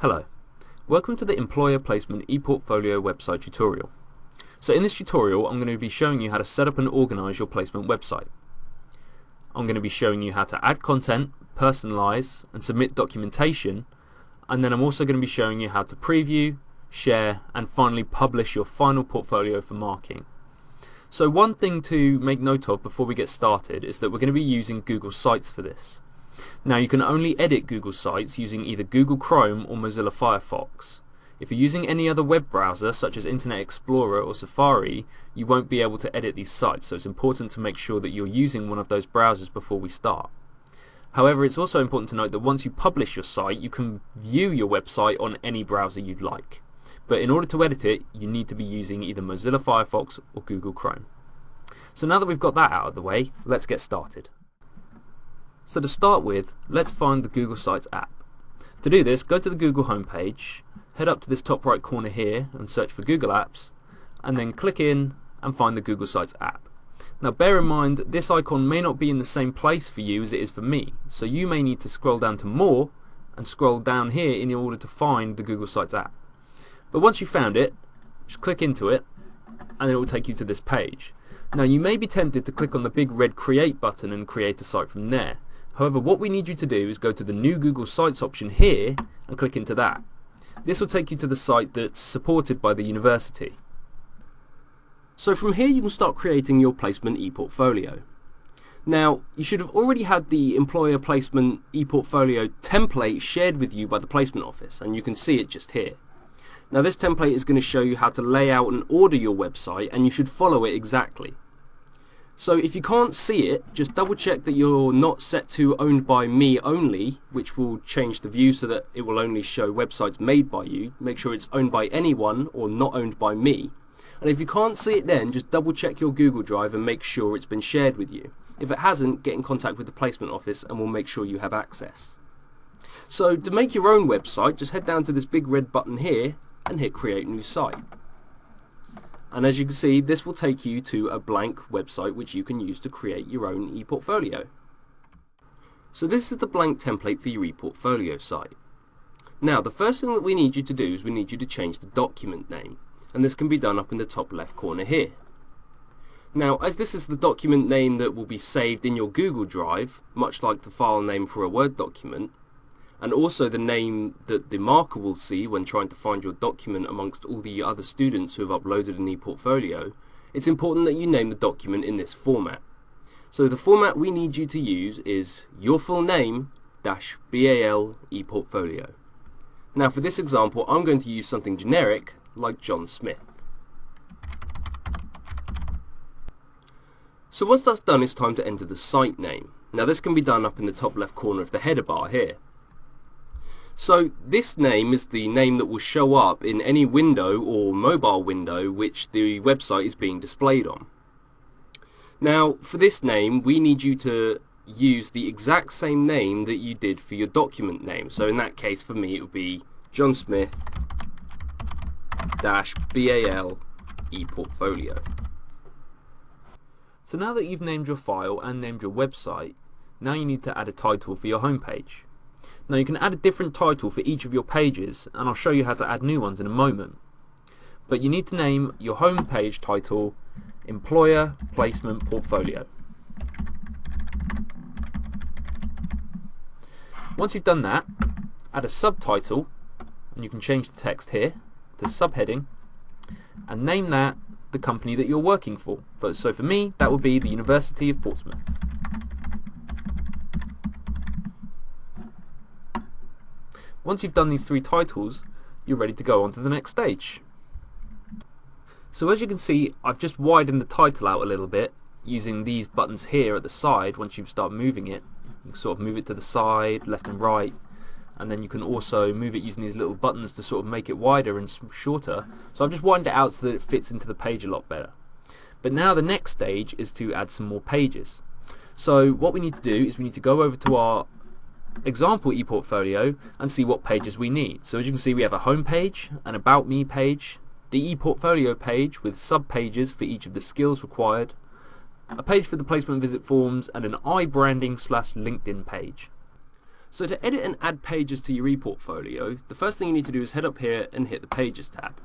Hello, welcome to the Employer Placement ePortfolio website tutorial. So in this tutorial I'm going to be showing you how to set up and organize your placement website. I'm going to be showing you how to add content, personalize and submit documentation, and then I'm also going to be showing you how to preview, share and finally publish your final portfolio for marking. So one thing to make note of before we get started is that we're going to be using Google Sites for this. Now you can only edit Google Sites using either Google Chrome or Mozilla Firefox. If you're using any other web browser such as Internet Explorer or Safari, you won't be able to edit these sites, so it's important to make sure that you're using one of those browsers before we start. However, it's also important to note that once you publish your site, you can view your website on any browser you'd like. But in order to edit it, you need to be using either Mozilla Firefox or Google Chrome. So now that we've got that out of the way, let's get started. So to start with, let's find the Google Sites app. To do this, go to the Google homepage, head up to this top right corner here and search for Google Apps, and then click in and find the Google Sites app. Now bear in mind that this icon may not be in the same place for you as it is for me, so you may need to scroll down to More and scroll down here in order to find the Google Sites app. But once you've found it, just click into it and it will take you to this page. Now you may be tempted to click on the big red Create button and create a site from there. However, what we need you to do is go to the New Google Sites option here and click into that. This will take you to the site that's supported by the university. So from here you can start creating your placement ePortfolio. Now, you should have already had the Employer Placement ePortfolio template shared with you by the Placement Office, and you can see it just here. Now this template is going to show you how to lay out and order your website, and you should follow it exactly. So if you can't see it, just double check that you're not set to owned by me only, which will change the view so that it will only show websites made by you. Make sure it's owned by anyone or not owned by me. And if you can't see it then, just double check your Google Drive and make sure it's been shared with you. If it hasn't, get in contact with the Placement Office and we'll make sure you have access. So to make your own website, just head down to this big red button here and hit Create New Site. And as you can see, this will take you to a blank website which you can use to create your own ePortfolio. So this is the blank template for your ePortfolio site. Now the first thing that we need you to do is we need you to change the document name, and this can be done up in the top left corner here. Now as this is the document name that will be saved in your Google Drive, much like the file name for a Word document, and also the name that the marker will see when trying to find your document amongst all the other students who have uploaded an ePortfolio, it's important that you name the document in this format. So the format we need you to use is your full name -BAL ePortfolio. Now for this example I'm going to use something generic like John Smith. So once that's done, it's time to enter the site name. Now this can be done up in the top left corner of the header bar here. So this name is the name that will show up in any window or mobile window which the website is being displayed on. Now for this name we need you to use the exact same name that you did for your document name. So in that case for me it would be John Smith -BAL ePortfolio. So now that you've named your file and named your website, now you need to add a title for your homepage. Now you can add a different title for each of your pages, and I'll show you how to add new ones in a moment. But you need to name your home page title Employer Placement Portfolio. Once you've done that, add a subtitle, and you can change the text here to subheading, and name that the company that you're working for. So for me, that would be the University of Portsmouth. Once you've done these three titles, you're ready to go on to the next stage. So as you can see, I've just widened the title out a little bit using these buttons here at the side. Once you start moving it, you can sort of move it to the side, left and right, and then you can also move it using these little buttons to sort of make it wider and shorter. So I've just widened it out so that it fits into the page a lot better. But now the next stage is to add some more pages. So what we need to do is we need to go over to our example ePortfolio and see what pages we need. So as you can see, we have a home page, an about me page, the ePortfolio page with sub pages for each of the skills required, a page for the placement visit forms, and an iBranding/LinkedIn page. So to edit and add pages to your ePortfolio, the first thing you need to do is head up here and hit the Pages tab.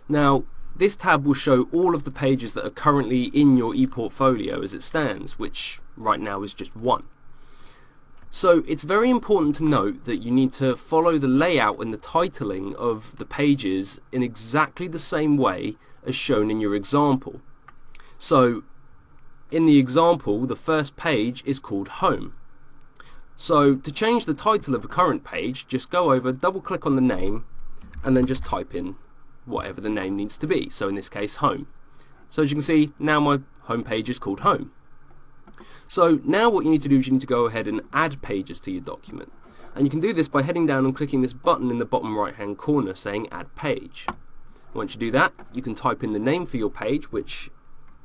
Now, this tab will show all of the pages that are currently in your ePortfolio as it stands, which right now is just 1. So it's very important to note that you need to follow the layout and the titling of the pages in exactly the same way as shown in your example. So in the example, the first page is called Home. So to change the title of a current page, just go over, double click on the name, and then just type in whatever the name needs to be. So in this case, Home. So as you can see, now my home page is called Home. So now what you need to do is you need to go ahead and add pages to your document. And you can do this by heading down and clicking this button in the bottom right hand corner saying Add Page. Once you do that, you can type in the name for your page, which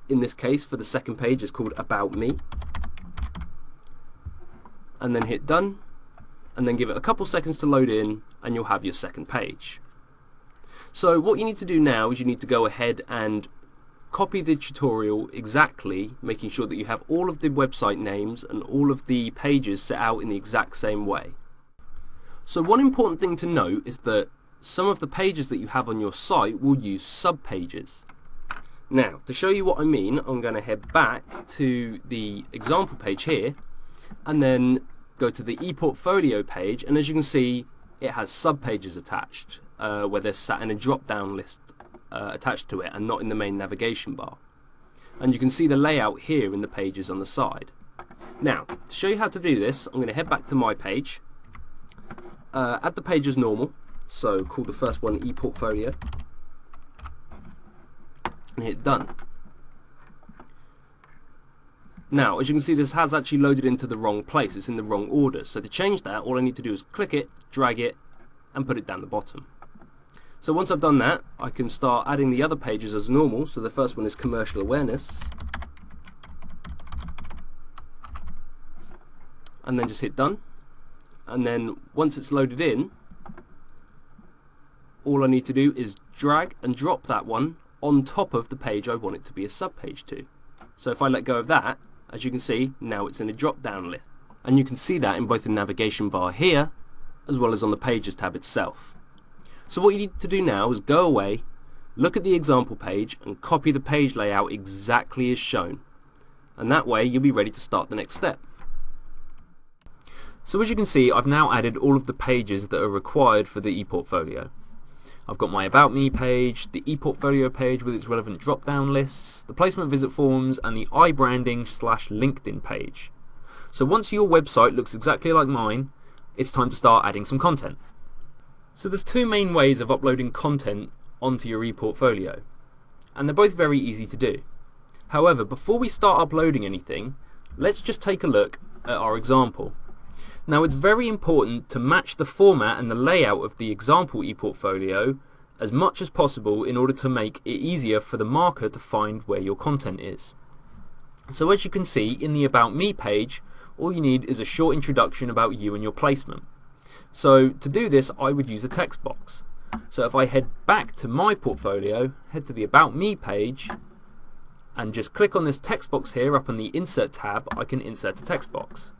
in this case for the second page is called About Me. And then hit Done, and then give it a couple seconds to load in, and you'll have your second page. So what you need to do now is you need to go ahead and copy the tutorial exactly, making sure that you have all of the website names and all of the pages set out in the exact same way. So one important thing to note is that some of the pages that you have on your site will use subpages. Now, to show you what I mean, I'm going to head back to the example page here, and then go to the ePortfolio page, and as you can see, it has subpages attached, where they're sat in a drop-down list attached to it and not in the main navigation bar. And you can see the layout here in the pages on the side. Now, to show you how to do this, I'm going to head back to my page, add the page as normal, so call the first one ePortfolio, and hit Done. Now, as you can see, this has actually loaded into the wrong place. It's in the wrong order. So to change that, all I need to do is click it, drag it, and put it down the bottom. So once I've done that, I can start adding the other pages as normal. So the first one is Commercial Awareness. And then just hit Done. And then once it's loaded in, all I need to do is drag and drop that one on top of the page I want it to be a subpage to. So if I let go of that, as you can see, now it's in a drop-down list. And you can see that in both the navigation bar here, as well as on the Pages tab itself. So what you need to do now is go away, look at the example page, and copy the page layout exactly as shown. And that way you'll be ready to start the next step. So as you can see, I've now added all of the pages that are required for the ePortfolio. I've got my About Me page, the ePortfolio page with its relevant drop-down lists, the placement visit forms, and the iBranding/LinkedIn page. So once your website looks exactly like mine, it's time to start adding some content. So there's two main ways of uploading content onto your ePortfolio, and they're both very easy to do. However, before we start uploading anything, let's just take a look at our example. Now, it's very important to match the format and the layout of the example ePortfolio as much as possible in order to make it easier for the marker to find where your content is. So as you can see in the About Me page, all you need is a short introduction about you and your placement. So to do this, I would use a text box. So if I head back to my portfolio, head to the About Me page, and just click on this text box here up on the Insert tab, I can insert a text box.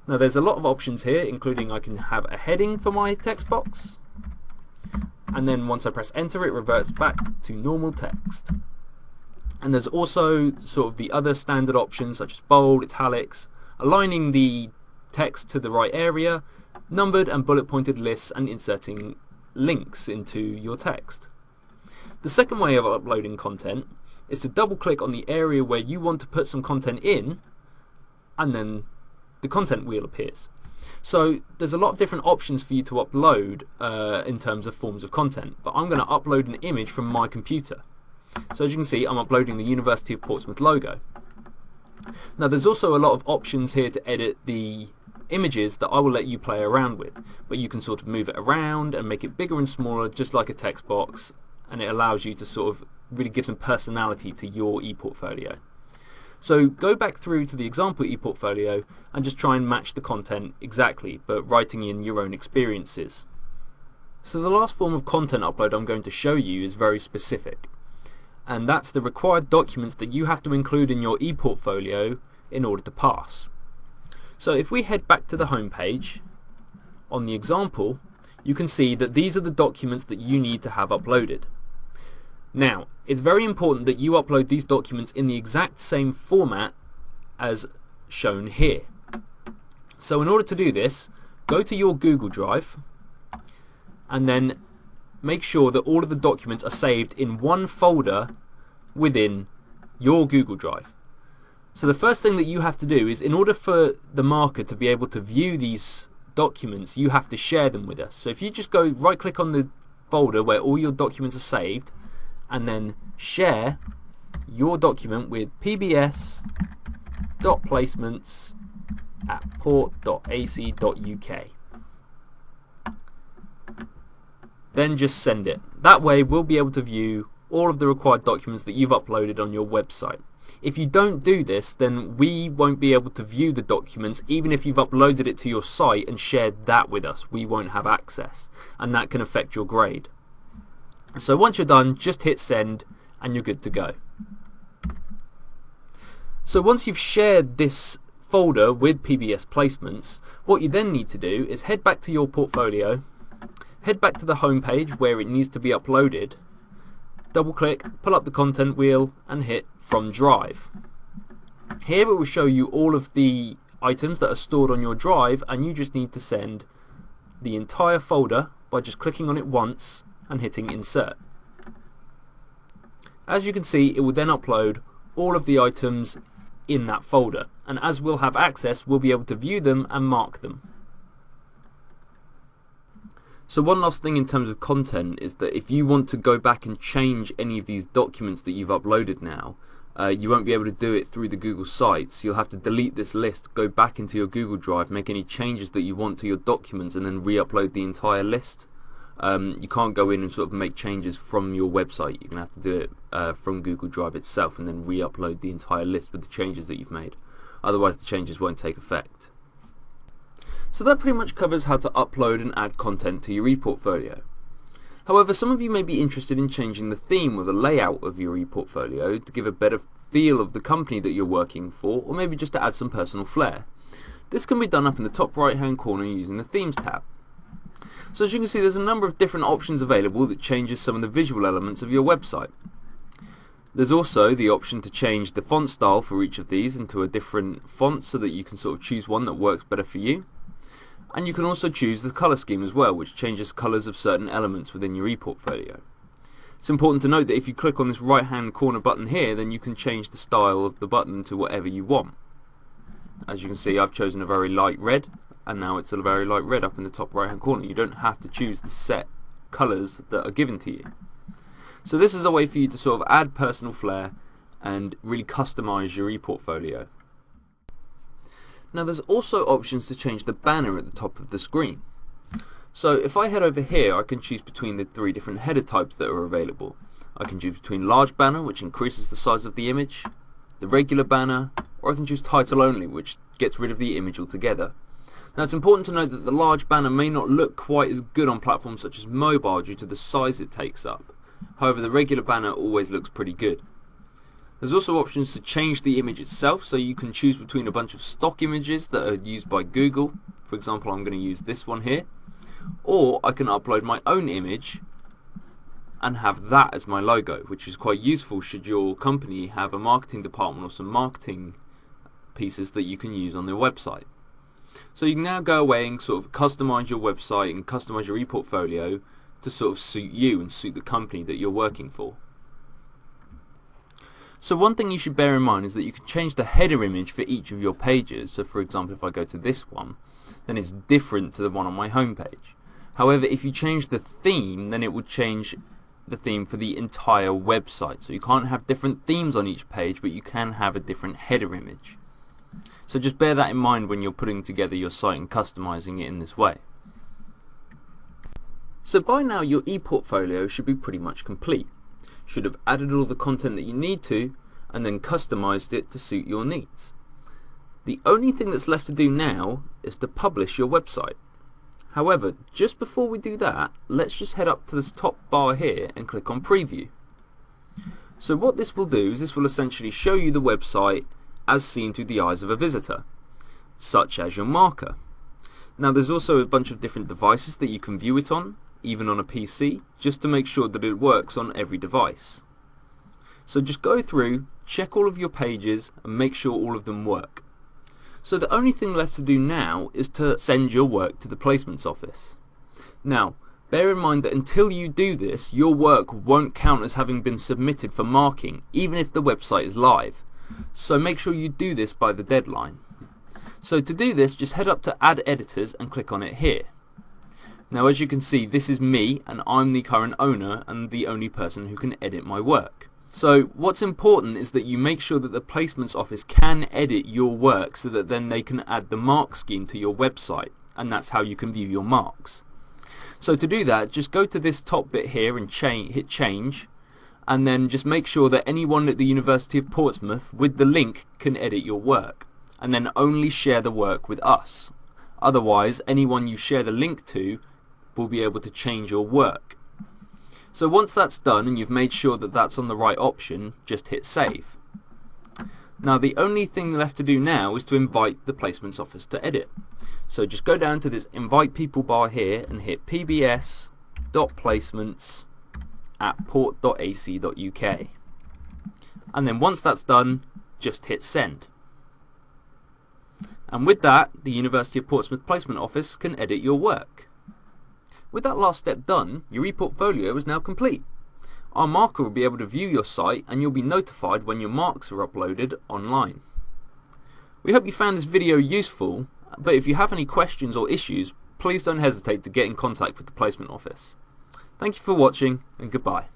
Now there's a lot of options here, including I can have a heading for my text box, and then once I press enter it reverts back to normal text. And there's also sort of the other standard options such as bold, italics, aligning the text to the right area, numbered and bullet pointed lists, and inserting links into your text. The second way of uploading content is to double click on the area where you want to put some content in, and then the content wheel appears. So there's a lot of different options for you to upload in terms of forms of content, but I'm going to upload an image from my computer. So as you can see, I'm uploading the University of Portsmouth logo. Now there's also a lot of options here to edit the images that I will let you play around with, but you can sort of move it around and make it bigger and smaller just like a text box, and it allows you to sort of really give some personality to your ePortfolio. So go back through to the example ePortfolio and just try and match the content exactly, but writing in your own experiences. So the last form of content upload I'm going to show you is very specific, and that's the required documents that you have to include in your ePortfolio in order to pass. So if we head back to the home page, on the example, you can see that these are the documents that you need to have uploaded. Now, it's very important that you upload these documents in the exact same format as shown here. So in order to do this, go to your Google Drive and then make sure that all of the documents are saved in one folder within your Google Drive. So the first thing that you have to do is, in order for the marker to be able to view these documents, you have to share them with us. So if you just go right click on the folder where all your documents are saved and then share your document with pbs.placements@port.ac.uk, then just send it. That way we'll be able to view all of the required documents that you've uploaded on your website. If you don't do this, then we won't be able to view the documents. Even if you've uploaded it to your site and shared that with us, we won't have access, and that can affect your grade. So once you're done, just hit send and you're good to go. So once you've shared this folder with PBS placements, what you then need to do is head back to your portfolio, head back to the home page where it needs to be uploaded, double click, pull up the content wheel and hit from drive. Here it will show you all of the items that are stored on your drive, and you just need to send the entire folder by just clicking on it once and hitting insert. As you can see, it will then upload all of the items in that folder, and as we'll have access, we'll be able to view them and mark them. So one last thing in terms of content is that if you want to go back and change any of these documents that you've uploaded now, you won't be able to do it through the Google Sites. You'll have to delete this list, go back into your Google Drive, make any changes that you want to your documents, and then re-upload the entire list. You can't go in and sort of make changes from your website. You're going to have to do it from Google Drive itself and then re-upload the entire list with the changes that you've made. Otherwise the changes won't take effect. So that pretty much covers how to upload and add content to your ePortfolio. However, some of you may be interested in changing the theme or the layout of your ePortfolio to give a better feel of the company that you're working for, or maybe just to add some personal flair. This can be done up in the top right hand corner using the Themes tab. So as you can see, there's a number of different options available that changes some of the visual elements of your website. There's also the option to change the font style for each of these into a different font so that you can sort of choose one that works better for you. And you can also choose the colour scheme as well, which changes colours of certain elements within your ePortfolio. It's important to note that if you click on this right hand corner button here, then you can change the style of the button to whatever you want. As you can see, I've chosen a very light red, and now it's a very light red up in the top right hand corner. You don't have to choose the set colours that are given to you. So this is a way for you to sort of add personal flair and really customise your ePortfolio. Now there's also options to change the banner at the top of the screen. So if I head over here, I can choose between the three different header types that are available. I can choose between large banner, which increases the size of the image, the regular banner, or I can choose title only, which gets rid of the image altogether. Now it's important to note that the large banner may not look quite as good on platforms such as mobile due to the size it takes up. However, the regular banner always looks pretty good. There's also options to change the image itself, so you can choose between a bunch of stock images that are used by Google. For example, I'm going to use this one here. Or I can upload my own image and have that as my logo, which is quite useful should your company have a marketing department or some marketing pieces that you can use on their website. So you can now go away and sort of customize your website and customize your ePortfolio to sort of suit you and suit the company that you're working for. So one thing you should bear in mind is that you can change the header image for each of your pages. So for example, if I go to this one, then it's different to the one on my home page. However, if you change the theme, then it would change the theme for the entire website. So you can't have different themes on each page, but you can have a different header image. So just bear that in mind when you're putting together your site and customizing it in this way. So by now your ePortfolio should be pretty much complete. Should have added all the content that you need to and then customized it to suit your needs. The only thing that's left to do now is to publish your website. However, just before we do that, let's just head up to this top bar here and click on preview. So what this will do is this will essentially show you the website as seen through the eyes of a visitor. such as your marker. Now there's also a bunch of different devices that you can view it on, even on a PC, just to make sure that it works on every device. So just go through, check all of your pages and make sure all of them work. So the only thing left to do now is to send your work to the placements office. Now bear in mind that until you do this, your work won't count as having been submitted for marking, even if the website is live. So make sure you do this by the deadline. So to do this, just head up to Add Editors and click on it here. Now as you can see, this is me and I'm the current owner and the only person who can edit my work. So what's important is that you make sure that the placements office can edit your work so that then they can add the mark scheme to your website, and that's how you can view your marks. So to do that, just go to this top bit here and hit change, and then just make sure that anyone at the University of Portsmouth with the link can edit your work, and then only share the work with us. Otherwise, anyone you share the link to will be able to change your work. So once that's done and you've made sure that that's on the right option, just hit save. Now the only thing left to do now is to invite the placements office to edit. So just go down to this invite people bar here and hit pbs.placements@port.ac.uk, and then once that's done, just hit send. And with that, the University of Portsmouth Placement Office can edit your work. With that last step done, your ePortfolio is now complete. Our marker will be able to view your site and you'll be notified when your marks are uploaded online. We hope you found this video useful, but if you have any questions or issues, please don't hesitate to get in contact with the Placement Office. Thank you for watching and goodbye.